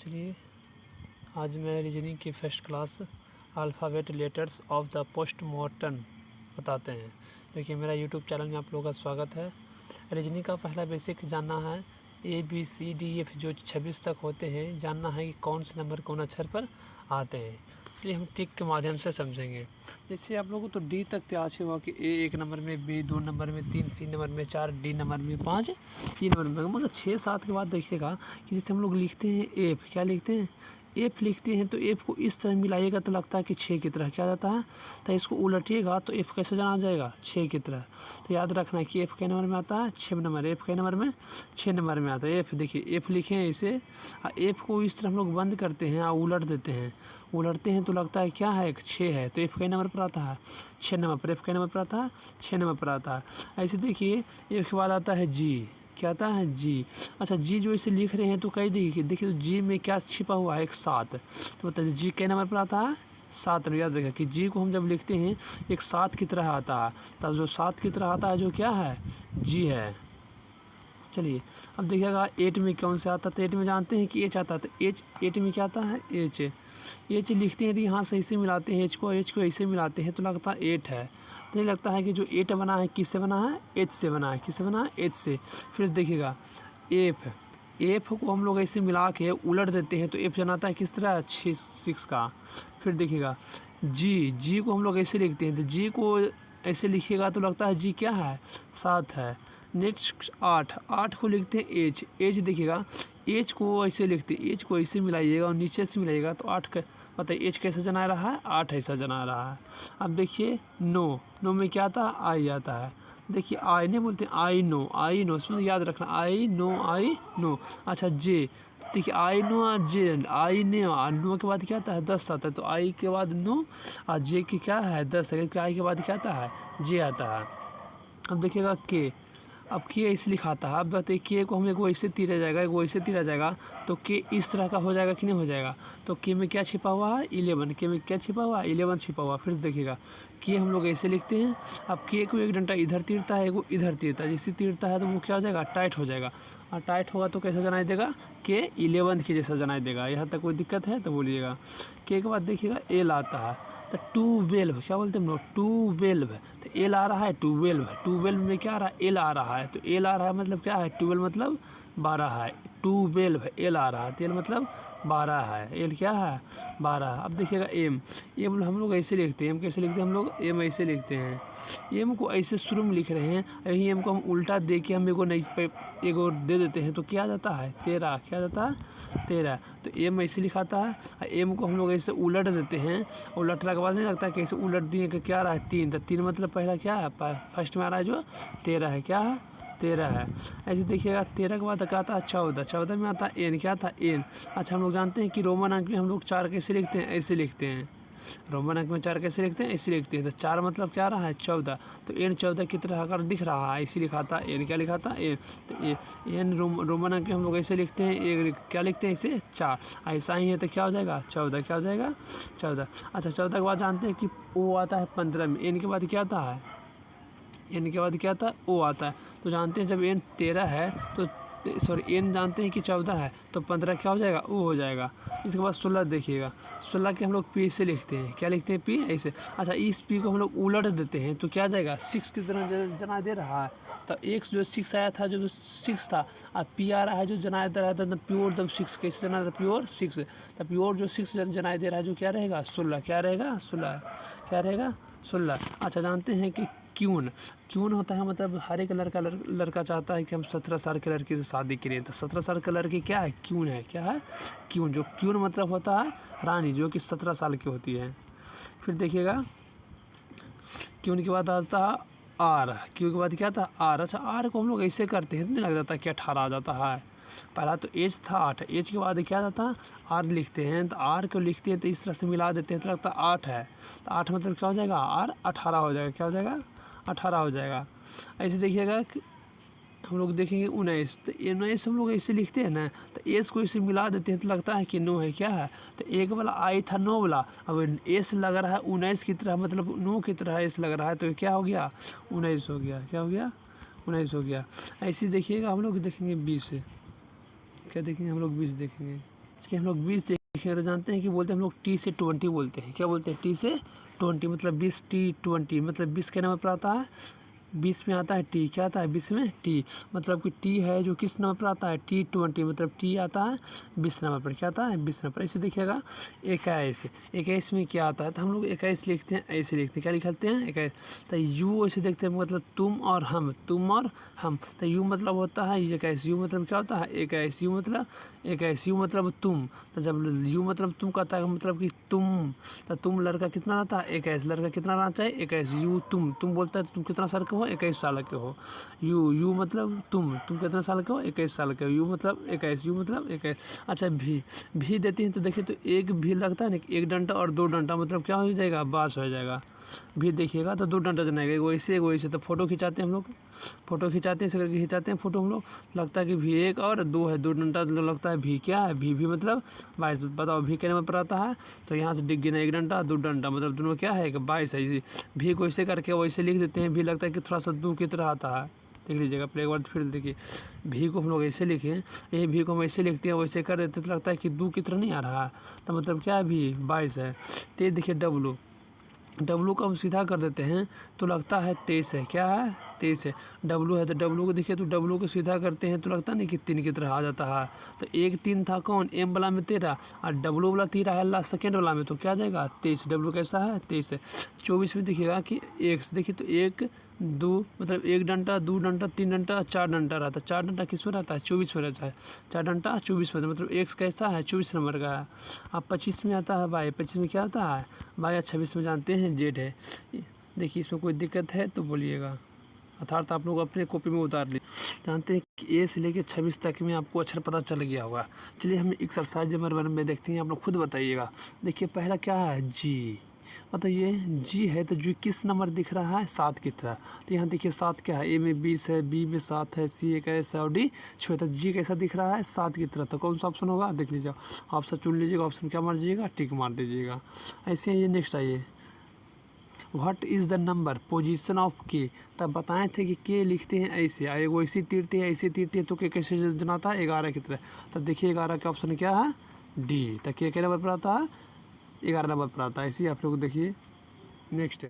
चलिए आज मैं रीजनिंग की first class alphabet letters of the postmortem बताते हैं। देखिए मेरा यूट्यूब चैनल में आप लोगों का स्वागत है। रीजनिंग का पहला बेसिक जानना है ABCDF जो 26 तक होते हैं, जानना है कि कौन से नंबर कौन अक्षर पर आते हैं। इसलिए हम टिक के माध्यम से समझेंगे। जैसे आप लोगों को तो डी तक तैयार हुआ कि A 1 नंबर में, B 2 नंबर में, 3 C नंबर में, 4 D नंबर में, 5 E नंबर में, मतलब 6-7 के बाद देखिएगा कि जैसे हम लोग लिखते हैं F, क्या लिखते हैं F लिखते हैं तो F को इस तरह मिलाइएगा तो लगता है कि 6 की तरह क्या जाता है, तो इसको उलटिएगा तो F कैसे जाना जाएगा 6 की तरह। तो याद रखना है कि F के नंबर में आता है 6 नंबर, F के नंबर में 6 नंबर में आता है। F देखिए F लिखे हैं इसे, F को इस तरह हम लोग बंद करते हैं और उलट देते हैं, उलटते हैं तो लगता है क्या है 6 है, तो F के नंबर पर आता है 6 नंबर पर, F के नंबर पर आता है 6 नंबर पर आता है। ऐसे देखिए F के बाद आता है G, क्या आता है जी। अच्छा जी जो इसे लिख रहे हैं तो कई देखिए तो जी में क्या छिपा हुआ है एक 7, तो बताइए जी के नंबर पर आता है 7। याद रखिए कि जी को हम जब लिखते हैं एक 7 की तरह आता है, तब जो 7 की तरह आता है जो क्या है जी है। चलिए अब देखिएगा 8 में कौन से आता है, तो 8 में जानते हैं कि H आता है, तो H में क्या आता है H लिखते हैं तो यहाँ से इसे मिलाते हैं, H को ऐसे मिलाते हैं तो लगता है 8 है। तो ये लगता है कि जो 8 बना है किससे बना है H से बना है, किससे बना है H से। फिर देखिएगा F को हम लोग ऐसे मिला के उलट देते हैं तो F बनाता है किस तरह 6 का। फिर देखिएगा G को हम लोग ऐसे लिखते हैं, तो G को ऐसे लिखिएगा तो लगता है G क्या है 7 है। नेक्स्ट 8 को लिखते हैं H देखिएगा H को ऐसे लिखते हैं, H को ऐसे मिलाइएगा और नीचे से मिलाइएगा तो 8 का बताइए H कैसे जना रहा है 8 ऐसा जना रहा है। अब देखिए नो में क्या आता है आई आता है। देखिए आई नहीं बोलते आई नो, इसमें याद रखना आई नो। अच्छा जे देखिए आई नो और जे, आई ने और नो के बाद क्या आता है 10 आता है, तो आई के बाद नो और जे की क्या है 10 है, क्योंकि आई के बाद क्या आता है जे आता है। अब देखिएगा के, अब के ऐसे लिखाता है। अब बताइए के को हम एक वैसे तीरा जाएगा, एक वैसे तीरा जाएगा तो के इस तरह का हो जाएगा कि नहीं हो जाएगा। तो के में क्या छिपा हुआ है 11, के में क्या छिपा हुआ है 11 छिपा हुआ। फिर देखिएगा के हम लोग ऐसे लिखते हैं। अब के को एक डंडा इधर तीरता है, एक इधर तीरता है, जैसे तीरता है तो वो क्या हो जाएगा टाइट हो जाएगा, और टाइट होगा तो कैसा जनाई देगा के 11 के जैसा जनाई देगा। यहाँ तक कोई दिक्कत है तो बोलिएगा। के बाद देखिएगा एल आता है, तो 12 क्या बोलते हैं हम लोग 12, तो एल आ रहा है 12 में क्या आ रहा है एल आ रहा है, तो एल आ रहा है मतलब क्या है 12 मतलब 12 है, 12 एल आ रहा है, तो एल मतलब 12 है, एल क्या है 12। अब देखिएगा एम हम लोग ऐसे लिखते हैं, एम कैसे लिखते हैं हम लोग एम ऐसे लिखते हैं, एम को ऐसे शुरू में लिख रहे हैं, यही एम को हम उल्टा दे के हम एगो दे देते हैं तो क्या जाता है 13, क्या जाता है 13। तो एम ऐसे लिखाता है, एम को हम लोग ऐसे उलट देते हैं, उलटने के बाद नहीं लगता कि ऐसे उलट दिए कि क्या आ रहा है 3, तो 3 मतलब पहला क्या है फर्स्ट में आ रहा है जो 13 है, क्या है 13 है। ऐसे देखिएगा 13 के बाद क्या आता है 14 में आता है एन, क्या था एन। अच्छा हम लोग जानते हैं कि रोमन अंक में हम लोग 4 कैसे लिखते हैं ऐसे लिखते हैं, रोमन अंक में 4 कैसे लिखते हैं ऐसे लिखते हैं, तो 4 मतलब क्या आ रहा है 14, तो एन 14 की तरह अगर दिख रहा है इसी लिखाता एन, क्या लिखाता एन, तो एन रोमन अंक में हम लोग ऐसे लिखते हैं, एक क्या लिखते हैं इसे 4, ऐसा ही है तो क्या हो जाएगा 14, क्या हो जाएगा 14। अच्छा 14 के बाद जानते हैं कि ओ आता है 15 में, एन के बाद क्या आता है एन के बाद क्या आता है ओ आता है, तो जानते हैं जब एन 13 है तो सॉरी एन जानते हैं कि 14 है तो 15 क्या हो जाएगा ओ हो जाएगा। इसके बाद 16 देखिएगा, 16 के हम लोग पी से लिखते हैं, क्या लिखते हैं पी ऐसे। अच्छा इस पी को हम लोग उलट देते हैं तो क्या आ जाएगा 6 की तरह जना दे रहा है, तो एक जो 6 आया था जो 6 था, और पी आ रहा है जो जनाए दे रहा था प्योर दम 6, कैसे जना प्योर 6, तो प्योर जो 6 जनाए दे रहा है जो क्या रहेगा 16, क्या रहेगा 16, क्या रहेगा 16। अच्छा जानते हैं कि क्यून होता है मतलब हर एक लड़का चाहता है कि हम 17 साल के लड़की से शादी करें, तो 17 साल के लड़की क्या है क्यून है, क्या है क्यून। जो क्यून मतलब होता है रानी जो कि 17 साल की होती है। फिर देखिएगा क्यून के बाद आता है आर, क्यू के बाद क्या था आर। अच्छा आर को हम लोग ऐसे करते हैं नहीं लग जाता कि 18 आ जाता है, पहला तो एज था 8, एज के बाद क्या जाता आर लिखते हैं, तो आर को लिखते हैं तो इस तरह से मिला देते हैं तो लगता 8 है, तो 8 मतलब क्या हो जाएगा आर 18 हो जाएगा, क्या हो जाएगा 18 हो जाएगा। ऐसे देखिएगा कि हम लोग देखेंगे 19, तो 19 हम लोग ऐसे लिखते हैं ना, तो एस को इसे मिला देते हैं तो लगता है कि 9 है, क्या है, तो एक वाला आई था 9 वाला, अब एस लग रहा है 19 की तरह मतलब 9 की तरह एस लग रहा है, तो क्या हो गया 19 हो गया, क्या हो गया 19 हो गया। ऐसे देखिएगा हम लोग देखेंगे 20, क्या देखेंगे हम लोग 20 देखेंगे। चलिए हम लोग 20 देखेंगे तो जानते हैं कि बोलते हैं हम लोग टी से 20 बोलते हैं। क्या बोलते हैं? टी से 20 मतलब 20, टी 20 मतलब 20 के नंबर पर आता है, 20 में आता है टी। क्या आता है? 20 में टी, मतलब कि टी है जो किस नंबर पर आता है? टी 20 मतलब टी आता है 20 नंबर पर। क्या आता है? 20 नंबर पर। इसे देखिएगा 21। 21 में क्या आता है? तो हम लोग 21 लिखते हैं, ऐसे लिखते हैं। क्या लिखते हैं? 21। तो यू ऐसे देखते हैं, मतलब तुम और हम, तुम और हम। तो यू मतलब होता है 21। यू मतलब क्या होता है? 21। यू मतलब 21। यू मतलब तुम। तो जब यू मतलब तुम कहता है मतलब कि तुम, तो तुम लड़का कितना रहता है? 21। लड़का कितना रहना चाहिए? 21। यू तुम बोलता है तुम कितना साल के हो? 21 साल के हो। यू मतलब तुम कितना साल के हो? 21 साल के हो। यू मतलब 21। यू मतलब 21। अच्छा भी देती हैं तो देखिए, तो एक भी लगता है ना, एक डंडा और दो डंडा, मतलब क्या हो जाएगा? बास हो जाएगा। भी देखिएगा तो दो डंडा जनाएगा, एक वैसे। तो फोटो खिंचाते हैं हम लोग, फोटो खिंचाते हैं, इसे करके खिंचाते हैं फोटो हम लोग। लगता है कि भी एक और दो है, दो डंडा लगता है। भी क्या है? भी मतलब 22। बताओ भी के नंबर पर आता है, तो यहाँ से डिग गिना, एक डंडा दो डंडा, मतलब दोनों क्या है? 22 है। इसी भी को ऐसे करके वैसे लिख देते हैं। भी लगता है कि थोड़ा सा दो की तरह आता है। देख लीजिएगा, प्ले एक बार फिर देखिए। भी को हम लोग ऐसे लिखे, ये भी को हम ऐसे लिखते हैं, वैसे कर देते तो लगता है कि दो की तरह नहीं आ रहा है। तो मतलब क्या है? भी 22 है। तो देखिए डब्लू को हम सीधा कर देते हैं तो लगता है 23 है। क्या है? 23 है। डब्लू है तो डब्लू को देखिए, तो डब्लू को सीधा करते हैं तो लगता नहीं कि 3 की तरह आ जाता है। तो एक 3 था कौन? एम वाला में 13, और डब्लू वाला 13 है लास्ट सेकेंड वाला में, तो क्या आ जाएगा? 23। डब्लू कैसा है? 23 है। 24 में देखिएगा कि एक्स, देखिए तो 1 2 मतलब एक डंडा, दो डंडा, तीन डंडा, चार डंडा रहता है। चार डंडा किस में रहता है? 24 में रहता है। चार डंडा 24 में, मतलब एक्स कैसा है? 24 नंबर का है। अब 25 में आता है वाई। 25 में क्या आता है? वाई। 26 में जानते हैं जेड है। देखिए इसमें कोई दिक्कत है तो बोलिएगा, अर्थात आप लोग अपने कॉपी में उतार लीजिए। जानते हैं कि ए से लेकर 26 तक में आपको अक्षर पता चल गया होगा। चलिए हम एक्सरसाइज नंबर 1 में देखते हैं, आप लोग खुद बताइएगा। देखिए पहला क्या है? जी। बताइए जी है तो जी किस नंबर दिख रहा है? 7 की तरह। तो यहाँ देखिए 7 क्या है? ए में 20 है, बी में 7 है, सी 21 है और डी 6। तो जी कैसा दिख रहा है? 7 की तरह। तो कौन सा ऑप्शन होगा? देख लीजिए, ऑप्शन चुन लीजिएगा। ऑप्शन क्या मार दीजिएगा? टिक मार दीजिएगा। ऐसे ही ये नेक्स्ट आइए, what is the number position of के। तब बताए थे कि के लिखते हैं ऐसे, आए वो ऐसे तीरते हैं, ऐसे तीरते हैं, तो के कैसे जनाता है? 11 की तरह। तब देखिए 11 का ऑप्शन क्या है? डी। तो के नंबर पर आता है? 11 नंबर पर आता है। ऐसे ही आप लोग देखिए नेक्स्ट।